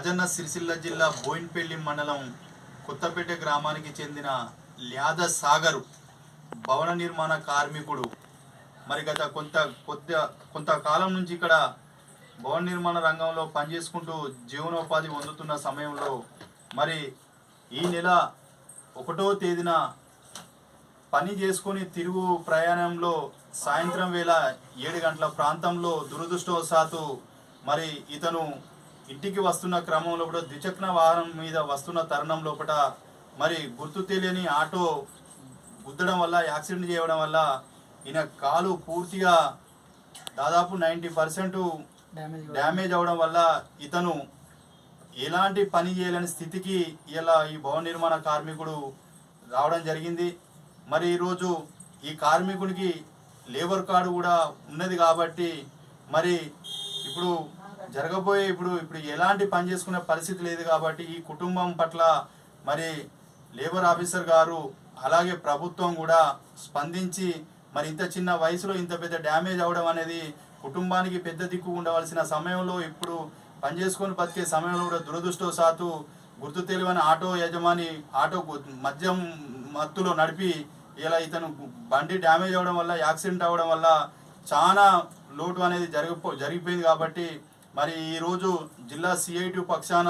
రాజన్న సిరిసిల్ల జిల్లా బోయిన్పల్లి మండలం కొత్తపేట గ్రామానికి చెందిన ల్యాద సాగరు భవన నిర్మాణ కార్మికుడు మరి గత కొంతకాలం నుంచి ఇక్కడ భవన నిర్మాణ రంగంలో పనిచేసుకుంటూ జీవనోపాధి పొందుతున్న సమయంలో మరి ఈ నెల 1వ తేదీన పని చేసుకొని తిరుగు ప్రయాణంలో సాయంత్రం వేళ 7 గంటల ప్రాంతంలో దురదృష్టవశాత్తు మరి ఇతను ఇంటికి వస్తున్న క్రమంలో కూడా ద్విచక్ర వాహనం మీద వస్తున్న తరుణం లోపల మరి గుర్తు తెలియని ఆటో గుద్దడం వల్ల యాక్సిడెంట్ చేయడం వల్ల ఈయన కాలు పూర్తిగా దాదాపు 90% డ్యామేజ్ అవడం వల్ల ఇతను ఎలాంటి పని చేయలేని స్థితికి ఇలా ఈ భవన నిర్మాణ కార్మికుడు రావడం జరిగింది. మరి ఈరోజు ఈ కార్మికుడికి లేబర్ కార్డు కూడా ఉన్నది కాబట్టి మరి ఇప్పుడు ఇప్పుడు ఎలాంటి పని చేసుకునే పరిస్థితి లేదు కాబట్టి ఈ కుటుంబం పట్ల మరి లేబర్ ఆఫీసర్ గారు అలాగే ప్రభుత్వం కూడా స్పందించి మరి ఇంత చిన్న వయసులో ఇంత పెద్ద డ్యామేజ్ అవడం అనేది కుటుంబానికి పెద్ద దిక్కు ఉండవలసిన సమయంలో ఇప్పుడు పని చేసుకొని బతికే సమయంలో కూడా దురదృష్టవశాత్తు గుర్తు తెలియని ఆటో యజమాని ఆటో మద్యం మత్తులో నడిపి ఇలా ఇతను బండి డ్యామేజ్ అవ్వడం వల్ల యాక్సిడెంట్ అవ్వడం వల్ల చాలా లోటు అనేది జరిగిపోయింది. కాబట్టి మరి ఈరోజు జిల్లా సిఐటి పక్షాన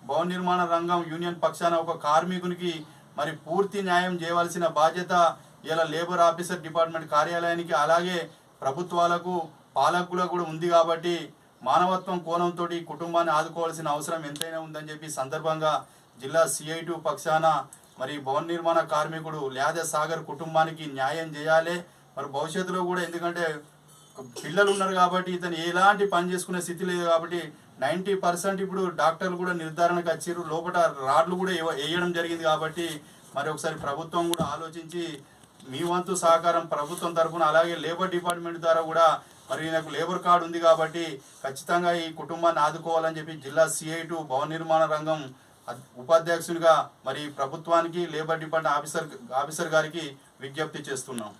భవన నిర్మాణ రంగం యూనియన్ పక్షాన ఒక కార్మికునికి మరి పూర్తి న్యాయం చేయవలసిన బాధ్యత ఇలా లేబర్ ఆఫీసర్ డిపార్ట్మెంట్ కార్యాలయానికి అలాగే ప్రభుత్వాలకు పాలకులకు కూడా ఉంది. కాబట్టి మానవత్వం కోణంతో ఈ కుటుంబాన్ని ఆదుకోవాల్సిన అవసరం ఎంతైనా ఉందని చెప్పి సందర్భంగా జిల్లా సిఐటి పక్షాన మరి భవన నిర్మాణ కార్మికుడు ల్యాద సాగర్ కుటుంబానికి న్యాయం చేయాలి. మరి భవిష్యత్తులో కూడా ఎందుకంటే పిల్లలు ఉన్నారు కాబట్టి ఇతను ఎలాంటి పని చేసుకునే స్థితి లేదు కాబట్టి 90% ఇప్పుడు డాక్టర్లు కూడా నిర్ధారణకు వచ్చారు, లోపల రాడ్లు కూడా వేయడం జరిగింది. కాబట్టి మరి ఒకసారి ప్రభుత్వం కూడా ఆలోచించి మీ వంతు సహకారం ప్రభుత్వం తరఫున అలాగే లేబర్ డిపార్ట్మెంట్ ద్వారా కూడా మరి నాకు లేబర్ కార్డు ఉంది కాబట్టి ఖచ్చితంగా ఈ కుటుంబాన్ని ఆదుకోవాలని చెప్పి జిల్లా సిఐటి భవన నిర్మాణ రంగం ఉపాధ్యక్షునిగా మరి ప్రభుత్వానికి లేబర్ డిపార్ట్మెంట్ ఆఫీసర్ గారికి విజ్ఞప్తి చేస్తున్నాం.